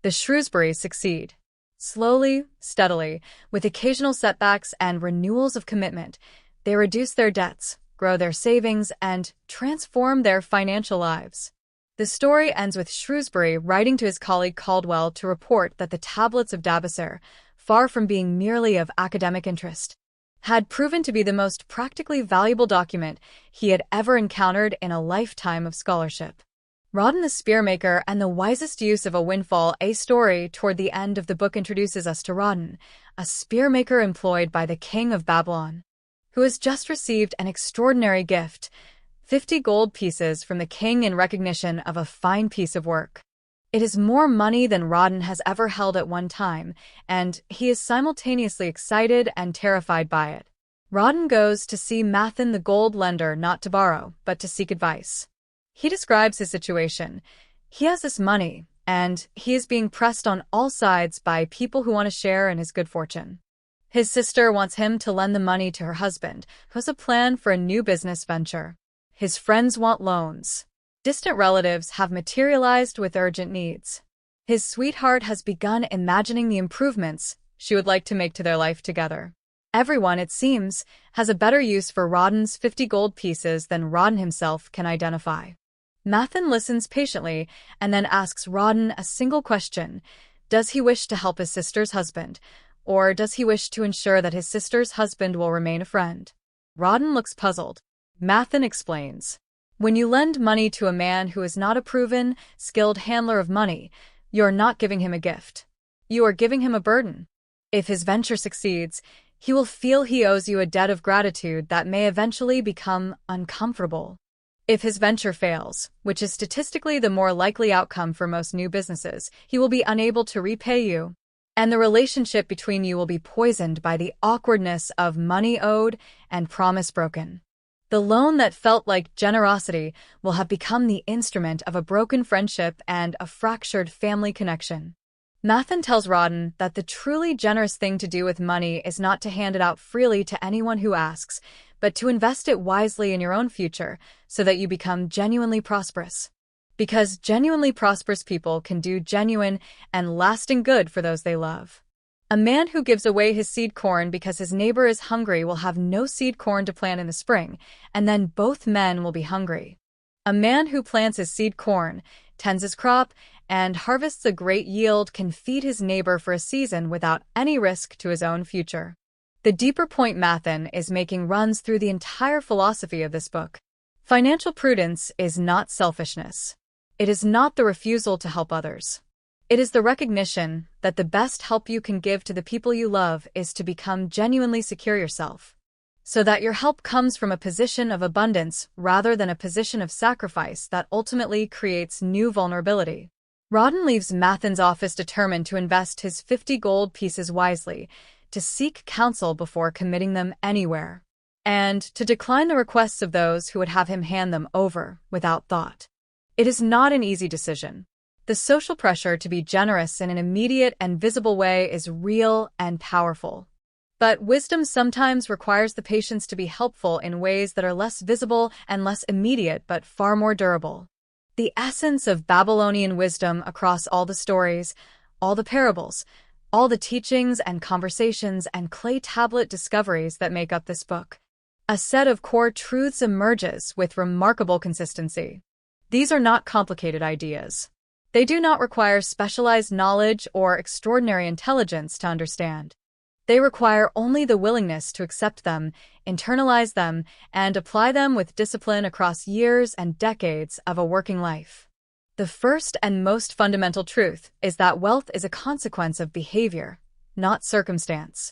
The Shrewsburys succeed. Slowly, steadily, with occasional setbacks and renewals of commitment, they reduce their debts, grow their savings, and transform their financial lives. The story ends with Shrewsbury writing to his colleague Caldwell to report that the tablets of Dabasir, far from being merely of academic interest, had proven to be the most practically valuable document he had ever encountered in a lifetime of scholarship. Rawdon the Spearmaker and the Wisest Use of a Windfall. A story toward the end of the book introduces us to Rawdon, a spearmaker employed by the king of Babylon, who has just received an extraordinary gift, 50 gold pieces from the king in recognition of a fine piece of work. It is more money than Rawdon has ever held at one time, and he is simultaneously excited and terrified by it. Rawdon goes to see Mathan the gold lender, not to borrow, but to seek advice. He describes his situation. He has this money, and he is being pressed on all sides by people who want to share in his good fortune. His sister wants him to lend the money to her husband, who has a plan for a new business venture. His friends want loans. Distant relatives have materialized with urgent needs. His sweetheart has begun imagining the improvements she would like to make to their life together. Everyone, it seems, has a better use for Rawdon's 50 gold pieces than Rawdon himself can identify. Mathan listens patiently and then asks Rawdon a single question. Does he wish to help his sister's husband, or does he wish to ensure that his sister's husband will remain a friend? Rawdon looks puzzled. Mathan explains. When you lend money to a man who is not a proven, skilled handler of money, you are not giving him a gift. You are giving him a burden. If his venture succeeds, he will feel he owes you a debt of gratitude that may eventually become uncomfortable. If his venture fails, which is statistically the more likely outcome for most new businesses, he will be unable to repay you, and the relationship between you will be poisoned by the awkwardness of money owed and promise broken. The loan that felt like generosity will have become the instrument of a broken friendship and a fractured family connection. Mathan tells Rawdon that the truly generous thing to do with money is not to hand it out freely to anyone who asks, but to invest it wisely in your own future so that you become genuinely prosperous. Because genuinely prosperous people can do genuine and lasting good for those they love. A man who gives away his seed corn because his neighbor is hungry will have no seed corn to plant in the spring, and then both men will be hungry. A man who plants his seed corn, tends his crop, and harvests a great yield can feed his neighbor for a season without any risk to his own future. The deeper point Mathan is making runs through the entire philosophy of this book. Financial prudence is not selfishness. It is not the refusal to help others. It is the recognition that the best help you can give to the people you love is to become genuinely secure yourself, so that your help comes from a position of abundance rather than a position of sacrifice that ultimately creates new vulnerability. Rawdon leaves Mathan's office determined to invest his 50 gold pieces wisely, to seek counsel before committing them anywhere, and to decline the requests of those who would have him hand them over without thought. It is not an easy decision. The social pressure to be generous in an immediate and visible way is real and powerful. But wisdom sometimes requires the patience to be helpful in ways that are less visible and less immediate but far more durable. The essence of Babylonian wisdom across all the stories, all the parables, all the teachings and conversations and clay tablet discoveries that make up this book. A set of core truths emerges with remarkable consistency. These are not complicated ideas. They do not require specialized knowledge or extraordinary intelligence to understand. They require only the willingness to accept them, internalize them, and apply them with discipline across years and decades of a working life. The first and most fundamental truth is that wealth is a consequence of behavior, not circumstance.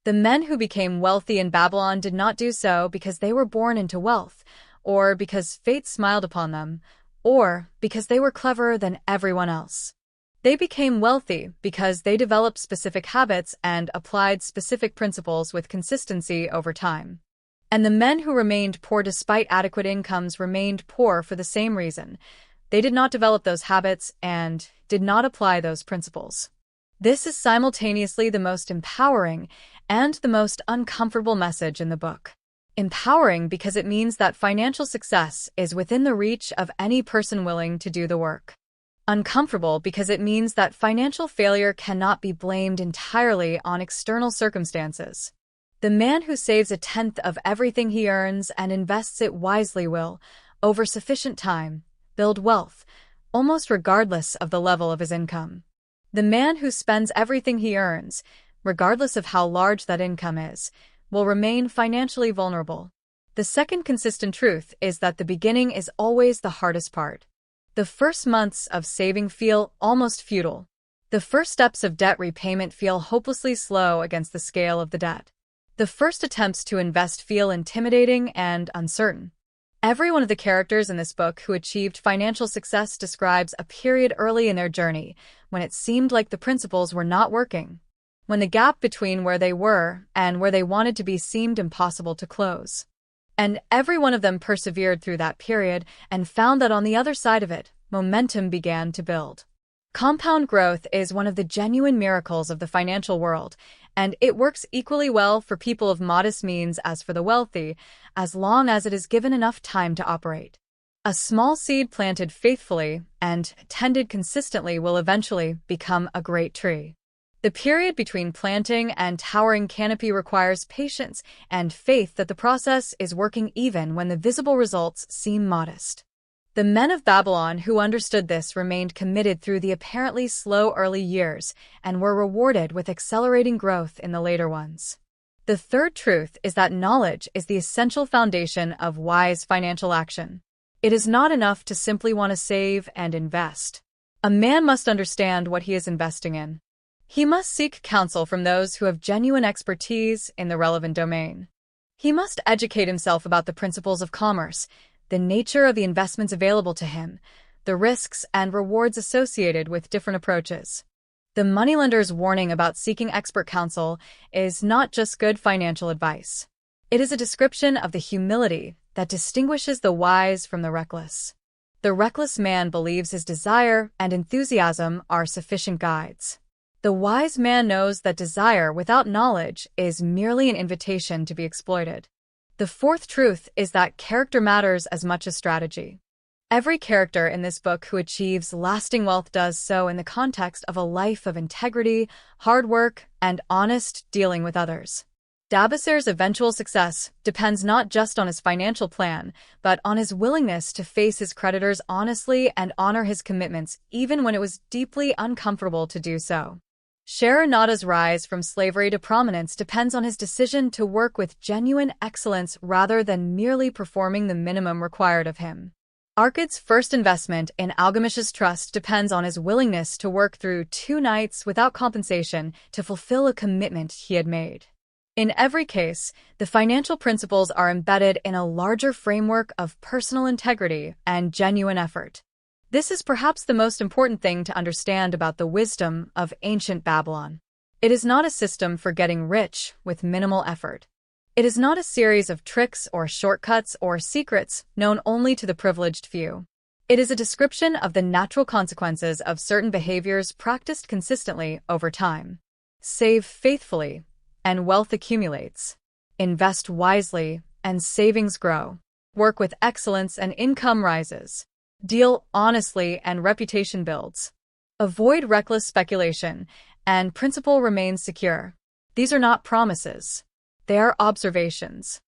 The men who became wealthy in Babylon did not do so because they were born into wealth, or because fate smiled upon them, or because they were cleverer than everyone else. They became wealthy because they developed specific habits and applied specific principles with consistency over time. And the men who remained poor despite adequate incomes remained poor for the same reason. They did not develop those habits and did not apply those principles. This is simultaneously the most empowering and the most uncomfortable message in the book. Empowering because it means that financial success is within the reach of any person willing to do the work. Uncomfortable because it means that financial failure cannot be blamed entirely on external circumstances. The man who saves 1/10 of everything he earns and invests it wisely will, over sufficient time, build wealth, almost regardless of the level of his income. The man who spends everything he earns, regardless of how large that income is, will remain financially vulnerable. The second consistent truth is that the beginning is always the hardest part. The first months of saving feel almost futile. The first steps of debt repayment feel hopelessly slow against the scale of the debt. The first attempts to invest feel intimidating and uncertain. Every one of the characters in this book who achieved financial success describes a period early in their journey when it seemed like the principles were not working, when the gap between where they were and where they wanted to be seemed impossible to close. And every one of them persevered through that period and found that on the other side of it, momentum began to build. Compound growth is one of the genuine miracles of the financial world, and it works equally well for people of modest means as for the wealthy, as long as it is given enough time to operate. A small seed planted faithfully and tended consistently will eventually become a great tree. The period between planting and towering canopy requires patience and faith that the process is working even when the visible results seem modest. The men of Babylon who understood this remained committed through the apparently slow early years and were rewarded with accelerating growth in the later ones. The third truth is that knowledge is the essential foundation of wise financial action. It is not enough to simply want to save and invest. A man must understand what he is investing in. He must seek counsel from those who have genuine expertise in the relevant domain. He must educate himself about the principles of commerce, the nature of the investments available to him, the risks and rewards associated with different approaches. The moneylender's warning about seeking expert counsel is not just good financial advice. It is a description of the humility that distinguishes the wise from the reckless. The reckless man believes his desire and enthusiasm are sufficient guides. The wise man knows that desire without knowledge is merely an invitation to be exploited. The fourth truth is that character matters as much as strategy. Every character in this book who achieves lasting wealth does so in the context of a life of integrity, hard work, and honest dealing with others. Dabasir's eventual success depends not just on his financial plan, but on his willingness to face his creditors honestly and honor his commitments even when it was deeply uncomfortable to do so. Sharonada's rise from slavery to prominence depends on his decision to work with genuine excellence rather than merely performing the minimum required of him. Arkad's first investment in Algamish's trust depends on his willingness to work through 2 nights without compensation to fulfill a commitment he had made. In every case, the financial principles are embedded in a larger framework of personal integrity and genuine effort. This is perhaps the most important thing to understand about the wisdom of ancient Babylon. It is not a system for getting rich with minimal effort. It is not a series of tricks or shortcuts or secrets known only to the privileged few. It is a description of the natural consequences of certain behaviors practiced consistently over time. Save faithfully, and wealth accumulates. Invest wisely, and savings grow. Work with excellence and income rises. Deal honestly and reputation builds. Avoid reckless speculation, and principle remains secure. These are not promises. They are observations.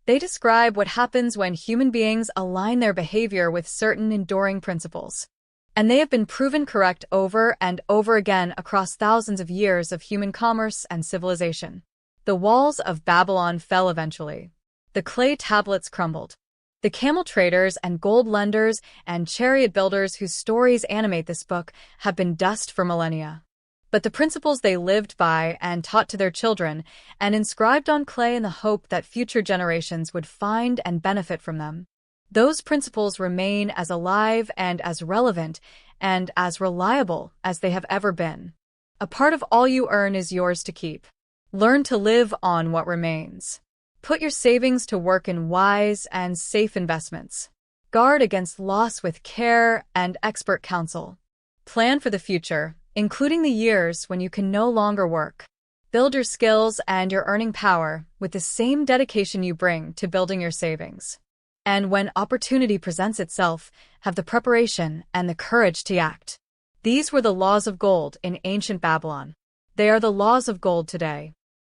They describe what happens when human beings align their behavior with certain enduring principles. And they have been proven correct over and over again across thousands of years of human commerce and civilization. The walls of Babylon fell eventually. The clay tablets crumbled. The camel traders and gold lenders and chariot builders whose stories animate this book have been dust for millennia. But the principles they lived by and taught to their children and inscribed on clay in the hope that future generations would find and benefit from them, those principles remain as alive and as relevant and as reliable as they have ever been. A part of all you earn is yours to keep. Learn to live on what remains. Put your savings to work in wise and safe investments. Guard against loss with care and expert counsel. Plan for the future, including the years when you can no longer work. Build your skills and your earning power with the same dedication you bring to building your savings. And when opportunity presents itself, have the preparation and the courage to act. These were the laws of gold in ancient Babylon. They are the laws of gold today.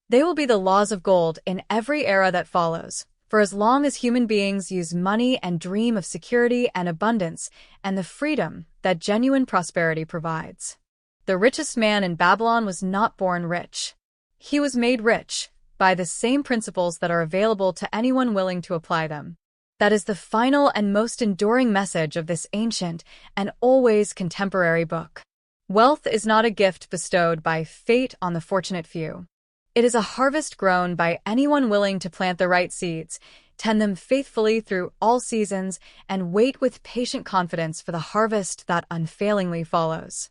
They will be the laws of gold in every era that follows, for as long as human beings use money and dream of security and abundance and the freedom that genuine prosperity provides. The richest man in Babylon was not born rich. He was made rich by the same principles that are available to anyone willing to apply them. That is the final and most enduring message of this ancient and always contemporary book. Wealth is not a gift bestowed by fate on the fortunate few. It is a harvest grown by anyone willing to plant the right seeds, tend them faithfully through all seasons, and wait with patient confidence for the harvest that unfailingly follows.